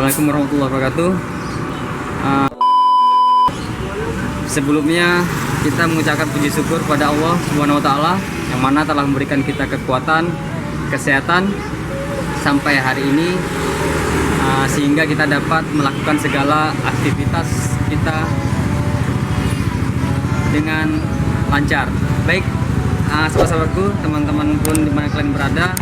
Assalamualaikum warahmatullahi wabarakatuh. Sebelumnya kita mengucapkan puji syukur pada Allah Subhanahu wa taala yang mana telah memberikan kita kekuatan, kesehatan sampai hari ini, sehingga kita dapat melakukan segala aktivitas kita dengan lancar. Baik, sahabat-sahabatku, teman-teman pun dimana kalian berada,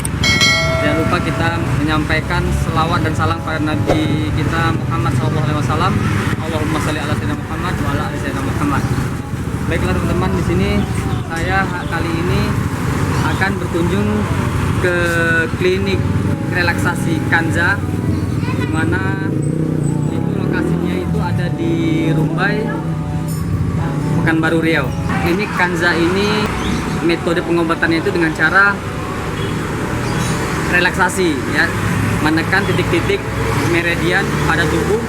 jangan lupa kita menyampaikan selawat dan salam pada Nabi kita Muhammad SAW. Allahumma sholli ala sayyidina Muhammad wa ala ali sayyidina Muhammad. Baiklah teman-teman, di sini saya kali ini akan berkunjung ke klinik relaksasi Kanza, di mana itu lokasinya itu ada di Rumbai, Pekanbaru Riau. Klinik Kanza ini metode pengobatannya itu dengan cara relaksasi, ya, menekan titik-titik meridian pada tubuh,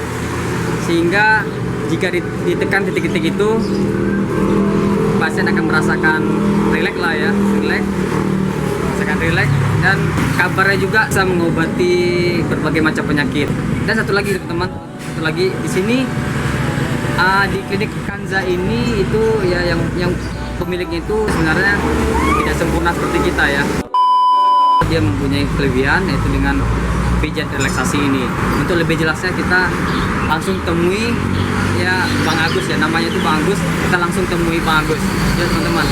sehingga jika ditekan titik-titik itu pasien akan merasakan rileks lah, ya, rileks, dan kabarnya juga bisa mengobati berbagai macam penyakit. Dan satu lagi teman-teman, di sini di klinik Kanza ini itu ya yang pemiliknya itu sebenarnya tidak sempurna seperti kita, ya. Dia mempunyai kelebihan, yaitu dengan pijat relaksasi ini. Untuk lebih jelasnya kita langsung temui, ya, Bang Agus, ya, namanya itu Bang Agus. Kita langsung temui Bang Agus, ya teman-teman.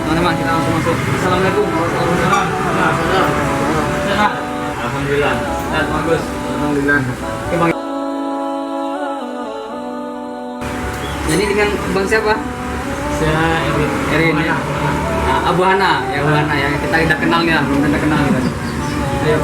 Teman-teman, kita langsung masuk. Assalamualaikum warahmatullahi wabarakatuh. Alhamdulillah. Dan bagus. Alhamdulillah. Oke, Bang. Jadi dengan Bang siapa? Saya Erin, ya. Abu Hana, ya, Abu Hana, ya. Kita udah kenal nih, belum udah kenal gitu. Ayo.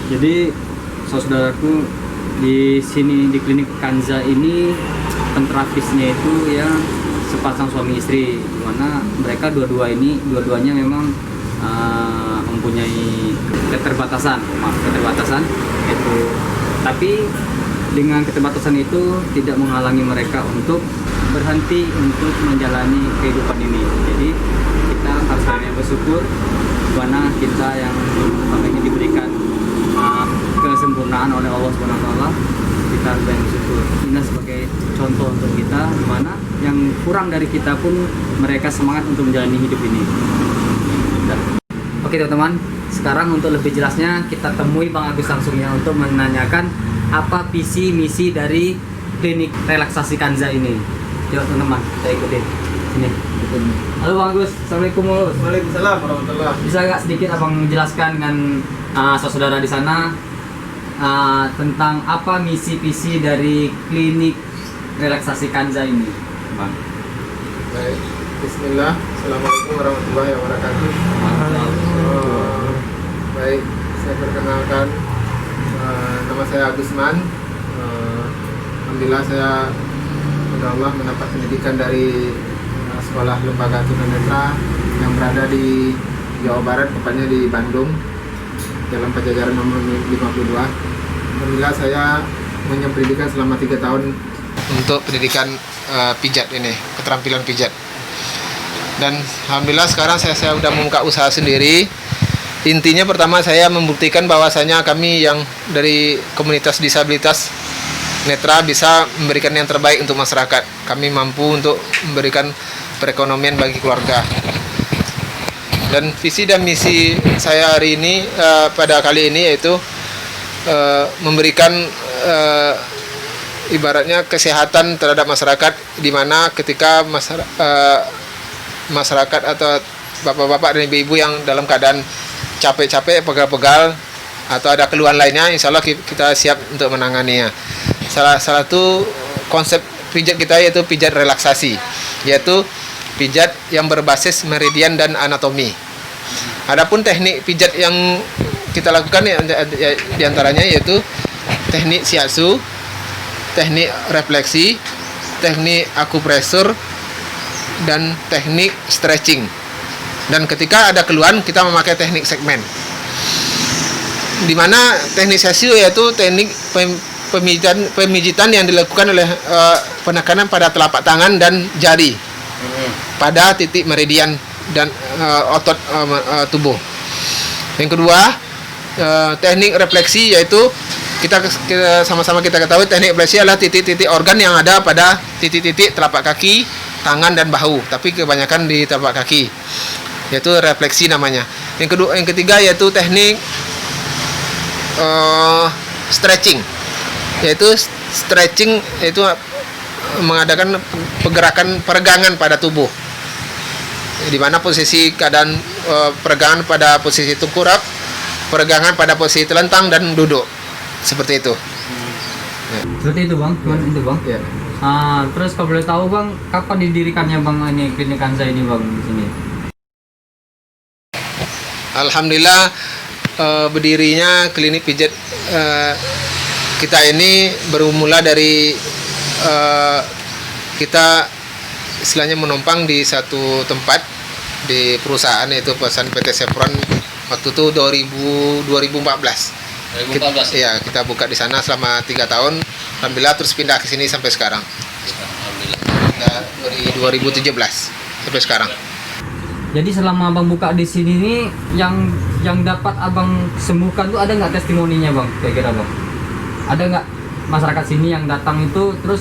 Jadi saudaraku, di sini di klinik Kanza ini penterapisnya itu ya sepasang suami istri, dimana mereka dua-duanya memang mempunyai keterbatasan itu. Tapi dengan keterbatasan itu tidak menghalangi mereka untuk berhenti untuk menjalani kehidupan ini. Jadi kita harus banyak bersyukur karena kita yang ini diberikan kesempurnaan oleh Allah Subhanahu wa taala. Kita harus banyak bersyukur. Ini sebagai contoh untuk kita, mana yang kurang dari kita pun mereka semangat untuk menjalani hidup ini. Oke teman-teman, sekarang untuk lebih jelasnya kita temui Bang Agus langsung, ya, untuk menanyakan apa visi misi dari klinik relaksasi Kanza ini. Yuk teman-teman, kita ikutin sini. Halo Bang Agus, assalamualaikum. Waalaikumsalam warahmatullahi. Bisa nggak sedikit abang menjelaskan dengan saudara di sana tentang apa misi visi dari klinik relaksasi Kanza ini, Bang? Baik, Bismillah. Assalamualaikum warahmatullahi wabarakatuh. Baik, saya perkenalkan, nama saya Agusman. Alhamdulillah saya alhamdulillah mendapat pendidikan dari sekolah lembaga tunanetra yang berada di Jawa Barat, tepatnya di Bandung, Jalan Pajajaran nomor 52. Alhamdulillah saya mengenyam pendidikan selama 3 tahun untuk pendidikan pijat ini, keterampilan pijat. Dan alhamdulillah sekarang saya sudah membuka usaha sendiri. Intinya pertama saya membuktikan bahwasanya kami yang dari komunitas disabilitas netra bisa memberikan yang terbaik untuk masyarakat. Kami mampu untuk memberikan perekonomian bagi keluarga. Dan visi dan misi saya hari ini pada kali ini yaitu memberikan ibaratnya kesehatan terhadap masyarakat, di mana ketika masyarakat atau bapak-bapak dan ibu-ibu yang dalam keadaan capek-capek, pegal-pegal atau ada keluhan lainnya, insya Allah kita siap untuk menanganinya. Salah satu konsep pijat kita yaitu pijat relaksasi, yaitu pijat yang berbasis meridian dan anatomi. Adapun teknik pijat yang kita lakukan diantaranya yaitu teknik shiatsu, teknik refleksi, teknik akupresur, dan teknik stretching. Dan ketika ada keluhan kita memakai teknik segmen. Di mana teknik shiatsu yaitu teknik pemijitan yang dilakukan oleh penekanan pada telapak tangan dan jari pada titik meridian dan otot tubuh. Yang kedua, teknik refleksi yaitu kita sama-sama kita ketahui teknik refleksi adalah titik-titik organ yang ada pada titik-titik telapak kaki, tangan dan bahu, tapi kebanyakan di telapak kaki. Yaitu refleksi namanya. Yang ketiga yaitu teknik stretching. Yaitu stretching yaitu mengadakan peregangan pada tubuh, di mana posisi keadaan peregangan pada posisi tengkurap, peregangan pada posisi telentang dan duduk, seperti itu. Seperti itu bang, cuman itu bang. Ya. Terus kalau boleh tahu bang, kapan didirikannya bang ini klinik Hansa ini bang di sini? Alhamdulillah berdirinya klinik pijat kita ini bermula dari kita istilahnya menumpang di satu tempat di perusahaan, yaitu perusahaan PT Chevron waktu itu 2014. Iya, kita buka di sana selama 3 tahun. Alhamdulillah terus pindah ke sini sampai sekarang. Alhamdulillah. Dari 2017 sampai sekarang. Jadi selama abang buka di sini nih, yang dapat abang sembuhkan tuh ada nggak testimoninya bang? Kira-kira bang, ada nggak masyarakat sini yang datang itu terus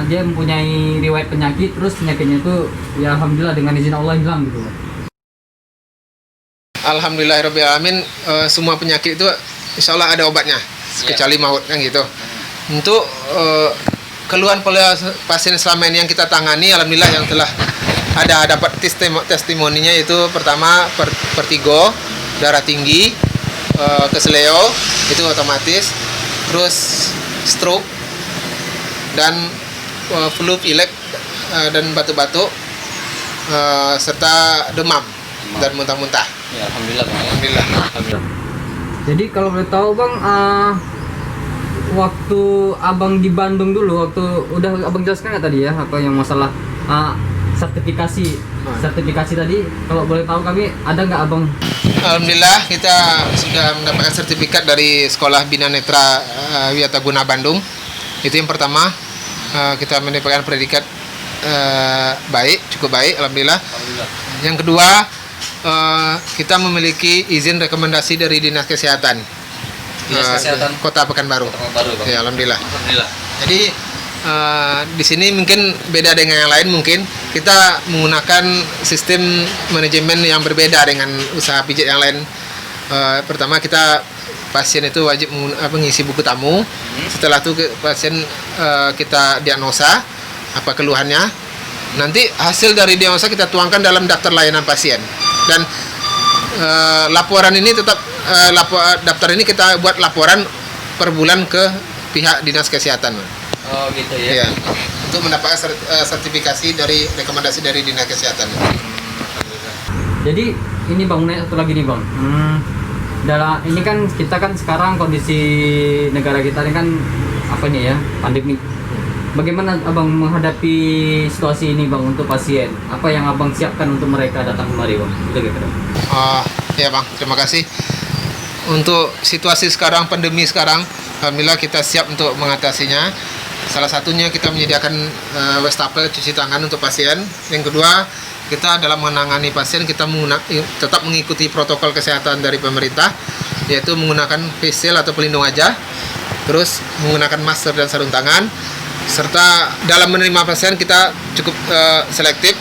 dia mempunyai riwayat penyakit, terus penyakitnya itu ya alhamdulillah dengan izin Allah hilang gitu bang? Alhamdulillahirrahmanirrahim, semua penyakit itu insya Allah ada obatnya, kecuali maut kan gitu. Untuk keluhan pasien selama ini yang kita tangani, alhamdulillah yang telah dapat testimoninya itu pertama vertigo, darah tinggi, keseleo itu otomatis, terus stroke dan flu pilek dan batuk-batuk serta demam dan muntah-muntah. Ya, alhamdulillah bang. Alhamdulillah. Jadi kalau boleh tahu bang, waktu abang di Bandung dulu, waktu udah abang jelaskan nggak tadi ya apa yang masalah sertifikasi tadi, kalau boleh tahu kami ada nggak abang? Alhamdulillah kita sudah mendapatkan sertifikat dari Sekolah Bina Netra Wiataguna Bandung. Itu yang pertama, kita mendapatkan predikat cukup baik, alhamdulillah. Yang kedua, kita memiliki izin rekomendasi dari Dinas Kesehatan, Kota Pekanbaru. Ya, alhamdulillah. Jadi di sini mungkin beda dengan yang lain, mungkin kita menggunakan sistem manajemen yang berbeda dengan usaha pijat yang lain. Pertama pasien itu wajib mengisi buku tamu. Setelah itu pasien kita diagnosa apa keluhannya. Nanti hasil dari diagnosa kita tuangkan dalam daftar layanan pasien. Dan laporan ini daftar ini kita buat laporan per bulan ke pihak Dinas Kesehatan. Oh gitu ya. Iya. Untuk mendapatkan sertifikasi dari rekomendasi dari Dinas Kesehatan. Jadi ini bang, naik satu lagi nih bang. Ini kan kita kan sekarang kondisi negara kita ini kan apa nih ya, pandemi. Bagaimana abang menghadapi situasi ini bang untuk pasien? Apa yang abang siapkan untuk mereka datang kemari bang? Udah gitu. Ya bang, terima kasih. Untuk situasi sekarang, pandemi sekarang, alhamdulillah kita siap untuk mengatasinya. Salah satunya kita menyediakan wastafel cuci tangan untuk pasien. Yang kedua, kita dalam menangani pasien kita tetap mengikuti protokol kesehatan dari pemerintah, yaitu menggunakan face shield atau pelindung wajah, terus menggunakan masker dan sarung tangan, serta dalam menerima pasien kita cukup selektif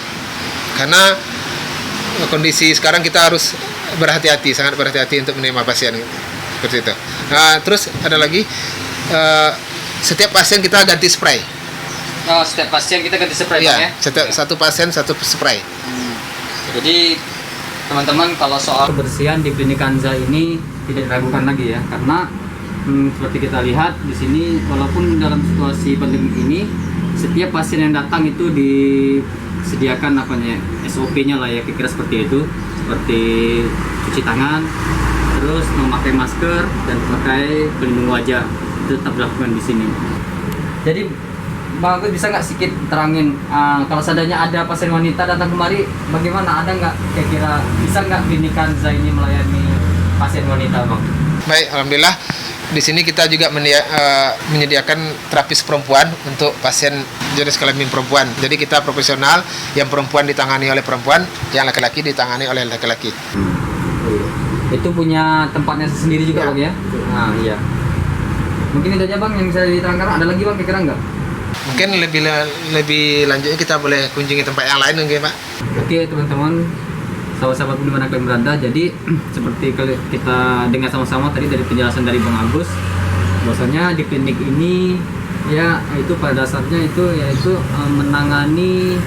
karena kondisi sekarang kita harus berhati-hati, sangat berhati-hati untuk menerima pasien seperti itu. Nah, terus ada lagi setiap pasien kita ganti spray. Oh, setiap pasien kita ganti spray Ya, bang ya? setiap satu pasien satu spray. Jadi teman-teman kalau soal kebersihan di klinik Kanza ini tidak diragukan lagi ya, karena seperti kita lihat di sini walaupun dalam situasi pandemi ini setiap pasien yang datang itu disediakan SOP-nya lah ya, kira-kira seperti itu, seperti cuci tangan, terus memakai masker dan memakai pelindung wajah itu tetap dilakukan di sini. Jadi Bang Agus bisa nggak sedikit terangin kalau seandainya ada pasien wanita datang kemari, bagaimana, ada nggak kira-kira bisa nggak klinik Kanza ini melayani pasien wanita bang? Baik, alhamdulillah di sini kita juga menyediakan terapis perempuan untuk pasien jenis kelamin perempuan. Jadi kita profesional, yang perempuan ditangani oleh perempuan, yang laki-laki ditangani oleh laki-laki. Itu punya tempatnya sendiri juga Ya. bang ya? Nah iya. Mungkin itu aja bang yang bisa diterangkan. Ada lagi bang kira-kira nggak? Mungkin lebih lanjutnya kita boleh kunjungi tempat yang lain mungkin Pak. Oke teman-teman, sahabat-sahabat di mana kalian berada, jadi seperti kita dengar sama-sama tadi dari penjelasan dari Bang Agus, bahwasanya di klinik ini ya itu pada dasarnya itu yaitu menangani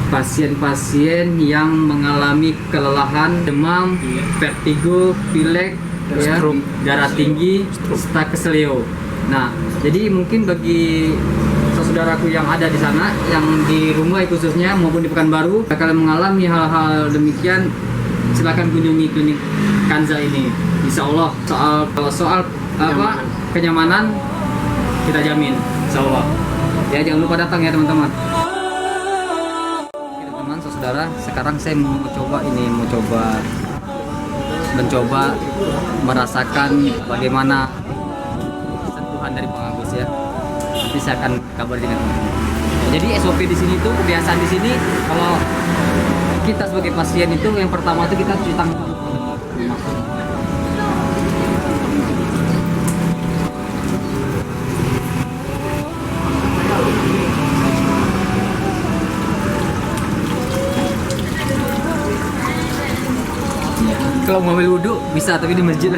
pasien-pasien yang mengalami kelelahan, demam, vertigo, pilek, ya, darah tinggi, serta keselio. Nah, jadi mungkin bagi saudaraku yang ada di sana, yang di rumah khususnya maupun di Pekanbaru, kalian mengalami hal-hal demikian, silakan kunjungi klinik Kanza ini. Insya Allah soal kenyamanan kita jamin, insya Allah. Ya jangan lupa datang ya teman-teman. Oke, teman-teman, saudara, sekarang saya mencoba merasakan bagaimana sentuhan dari Bang Agus ya. Nanti saya akan kabar dengan teman-teman. Jadi SOP di sini tuh, kebiasaan di sini kalau kita sebagai pasien itu yang pertama itu kita cuci tangan. Kalau mau ambil wudhu bisa, tapi di masjid.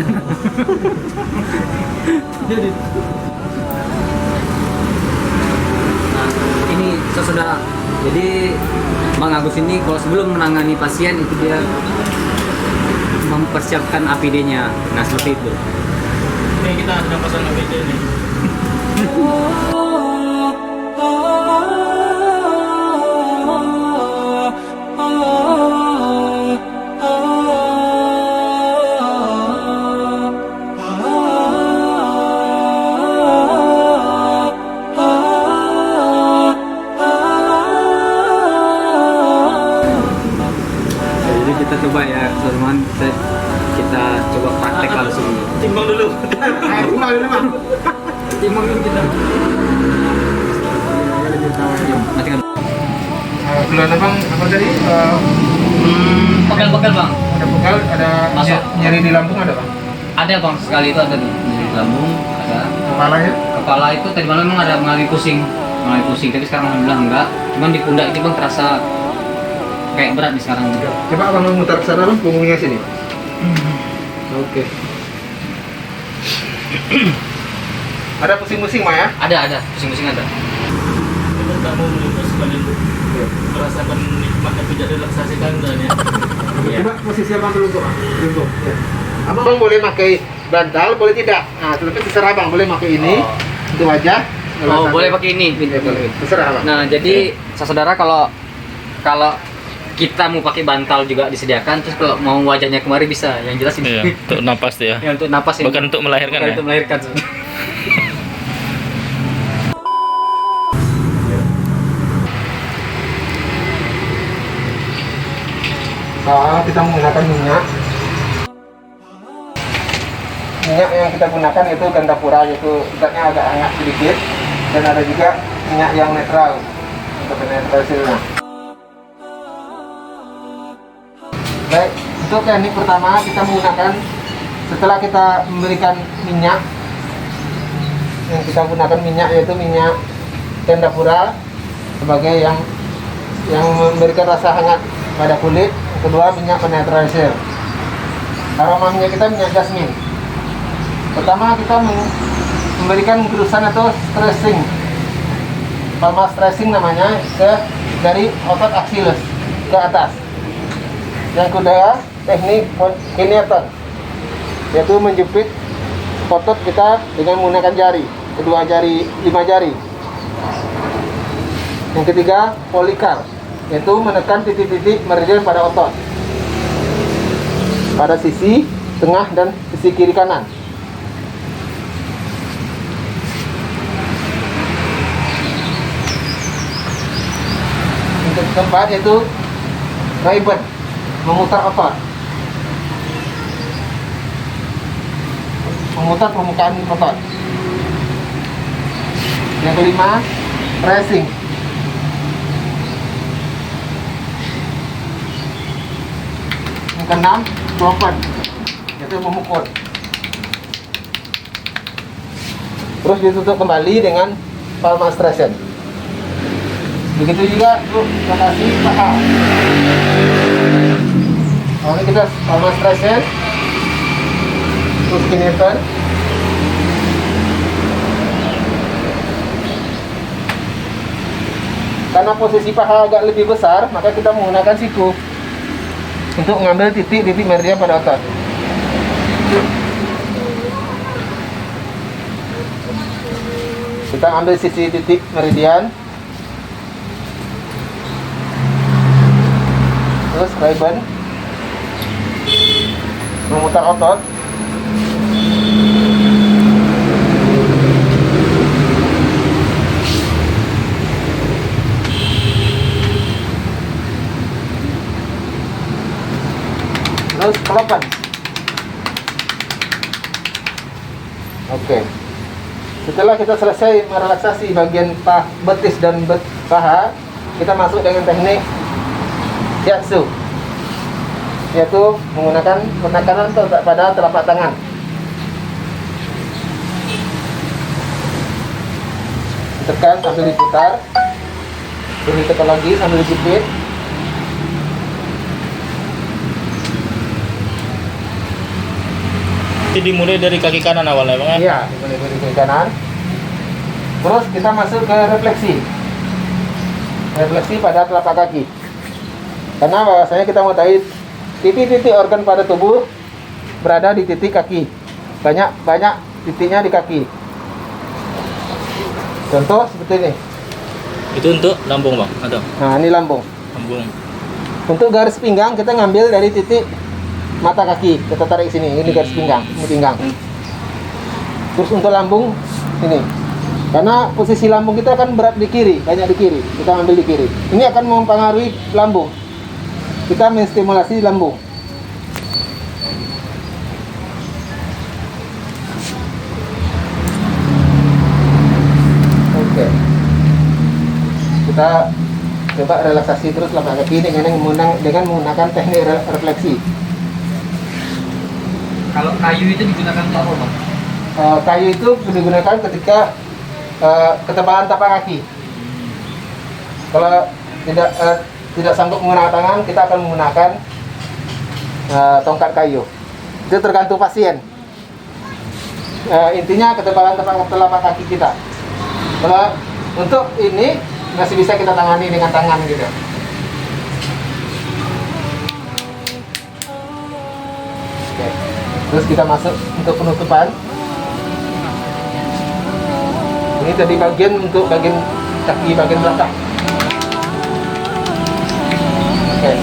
Jadi ini saudara, jadi Bang Agus ini kalau sebelum menangani pasien itu dia mempersiapkan APD-nya. Nah seperti itu. Ini kita sedang pasang APD nih. Jadi kita coba ya, teman-teman, kita coba praktek langsung. Timbang dulu. Timbang dulu kita. Nanti kan. Keluhan apa tadi? Pegal-pegal bang. Ada pegal, ada Masuk. nyeri di lambung ada Bang? Ada bang, sekali itu ada di lambung, ada. Kepala ya? Kepala itu tadi malam memang ada mengalami pusing, tapi sekarang alhamdulillah enggak. Cuman di pundak itu bang terasa kayak berat nih sekarang. Coba Abang memutar ke sana Bang, punggungnya sini. Oke. Ada pusing-pusing Mak ya? Ada, pusing-pusing ada. Kita tak mau meliput sekali merasakan nikmatnya pijat relaksasi Kanza ya. Coba posisi Abang dulu kok. Ya. Abang boleh pakai bantal, boleh tidak. Nah, tetapi terserah Bang, boleh pakai ini untuk wajah. Oh, boleh pakai ini. Ya, boleh. Terserah Bang. Nah, jadi saudara kalau kita mau pakai bantal juga disediakan, terus kalau mau wajahnya kemari bisa. Yang jelas ini. Iya, untuk napas tuh ya. Ya, untuk napas ini. Bukan untuk melahirkan Bukan ya. untuk melahirkan. Kita menggunakan minyak. Minyak yang kita gunakan itu gandapura, yaitu ibaratnya agak hangat sedikit, dan ada juga minyak yang netral untuk penetrasinya. Baik, untuk teknik pertama kita menggunakan, setelah kita memberikan minyak, yang kita gunakan minyak yaitu minyak gandapura sebagai yang memberikan rasa hangat pada kulit. Yang kedua, minyak penetralisir. Aroma minyak kita minyak jasmin. Pertama kita memberikan gerusan atau stressing, palmar stressing namanya, dari otot axillaris ke atas. Yang kedua, teknik kineton, yaitu menjepit otot kita dengan menggunakan jari, kedua jari, 5 jari. Yang ketiga, polikar, yaitu menekan titik-titik meridian pada otot, pada sisi tengah dan sisi kiri kanan. Untuk keempat yaitu ribbon, memutar otot, memutar permukaan otot. Yang kelima, pressing. Yang keenam, klopper, yaitu memukul. Terus ditutup kembali dengan palmar stretching. Begitu juga untuk lokasi paha. Ini kita palmar stretching, terus kineton. Karena posisi paha agak lebih besar, maka kita menggunakan siku untuk mengambil titik-titik meridian pada otot. Kita ambil sisi titik meridian, terus ribbon, memutar otot. Terus kelopan. Oke. Setelah kita selesai merelaksasi bagian betis dan paha, kita masuk dengan teknik shiatsu, yaitu menggunakan penekanan pada telapak tangan. Tekan sambil diputar, terus ditekan lagi sambil dijepit. Dimulai dari kaki kanan awalnya, Bang? Iya, dimulai dari kaki kanan. Terus kita masuk ke refleksi. Refleksi pada telapak kaki. Karena bahwasanya kita mau tahu titik-titik organ pada tubuh berada di titik kaki. Banyak titiknya di kaki. Contoh seperti ini. Itu untuk lambung, Bang? Atau? Nah, ini lambung. Lambung. Untuk garis pinggang kita ngambil dari titik mata kaki, kita tarik sini, ini garis pinggang, ini pinggang. Terus untuk lambung ini, karena posisi lambung kita kan berat di kiri, banyak di kiri, kita ambil di kiri. Ini akan mempengaruhi lambung. Kita menstimulasi lambung. Oke. Kita coba relaksasi terus telapak kaki dengan menggunakan teknik refleksi. Kalau kayu itu digunakan untuk apa, Bang? Kayu itu digunakan ketika ketebalan tapak kaki. Kalau tidak sanggup menggunakan tangan, kita akan menggunakan tongkat kayu. Itu tergantung pasien. Intinya ketebalan telapak kaki kita. Kalau untuk ini masih bisa kita tangani dengan tangan gitu. Oke. Terus kita masuk untuk penutupan. Ini tadi untuk bagian kaki bagian belakang. Oke.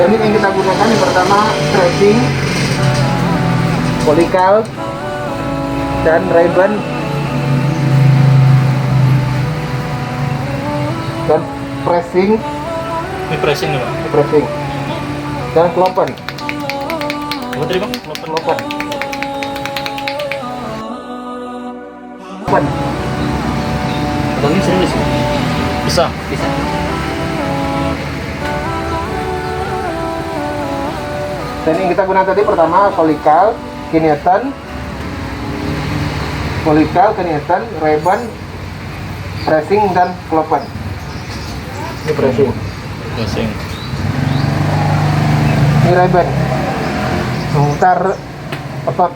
Teknik yang kita gunakan yang pertama stretching, polikal, dan ribbon, dan pressing, Ini pressing nih bang. pressing, dan klopen. Apa tadi bang? Klopen. Klopen. Bang ini serius? Bisa. Bisa. Dan yang kita gunakan tadi pertama polikal, kineton, ribbon, pressing, dan klopen. Ini pressing. Pressing. Ini ribbon. Memutar otot.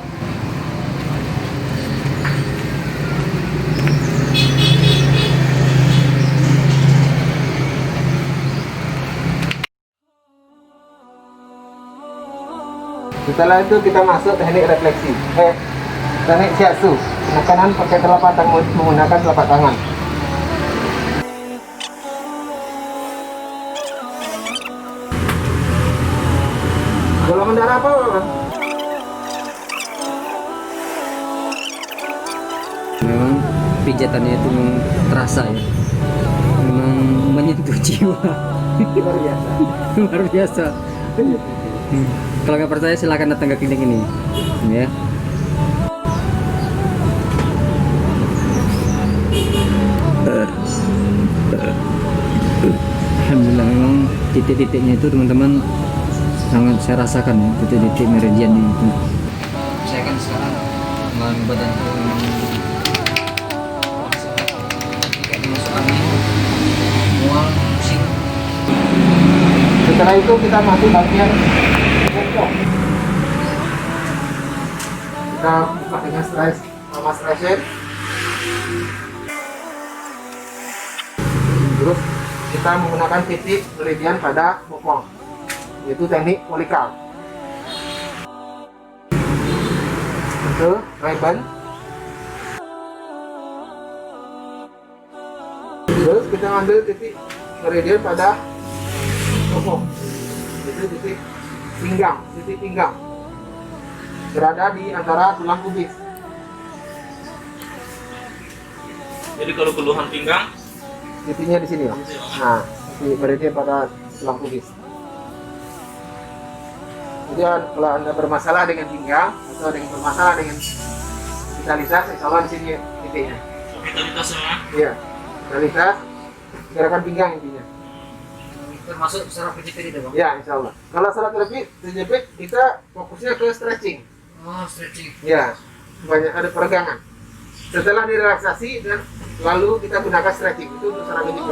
Setelah itu kita masuk teknik refleksi. Teknik shiatsu. Penekanan pakai telapak tangan, menggunakan telapak tangan. Golongan darah apa, Bang? Memang pijatannya itu memang terasa ya. Memang menyentuh jiwa. Luar biasa. Luar biasa. Kalau nggak percaya silakan datang ke klinik ini. Ya. Alhamdulillah memang titik-titiknya itu teman-teman sangat saya rasakan ya, titik-titik meridiannya itu. Saya kan sekarang dengan badanku memang kayak dimasuk angin, mual, pusing. Setelah itu kita masuk bagian bokong. Kita buka dengan sama stretcher. Terus kita menggunakan titik meridian pada bokong, yaitu teknik polikal. Itu ribbon. Terus kita ambil titik meridian pada bokong, itu titik pinggang, berada di antara tulang kubis. Jadi kalau keluhan pinggang, Titiknya di sini, Pak. Nah, titik meridian pada tulang kubis. Jadi kalau Anda bermasalah dengan pinggang atau dengan bermasalah dengan vitalitas, insya Allah di sini titiknya. vitalitas semua. Iya, vitalitas, gerakan pinggang intinya. Termasuk secara PJP itu, Bang? Ya, insya Allah. Kalau salah terapi, TJP kita fokusnya ke stretching. Oh, stretching. Ya, banyak ada peregangan. Setelah direlaksasi dan lalu kita gunakan stretching itu untuk secara TJP.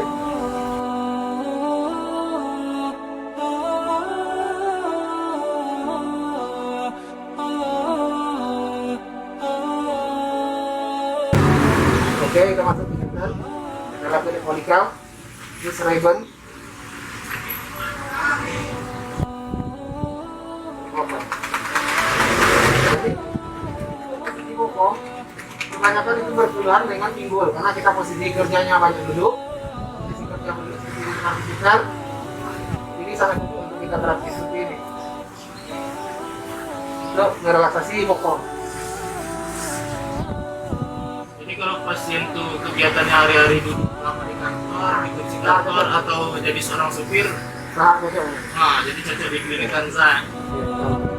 Oke, kita masuk ke kita. Kita lakukan polikal, terus ribbon. Jadi, bokong kebanyakan itu berkeluhan dengan pinggul karena kita posisi kerjanya banyak duduk, posisi kerja duduk seperti sekitar. Ini sangat cocok untuk kita terapi seperti ini untuk merelaksasi bokong. Jadi kalau pasien tuh kegiatannya hari-hari duduk lama di kantor, ikut di kantor atau menjadi seorang supir, Sangat cocok. nah jadi cocok di klinik Kanza. Ya,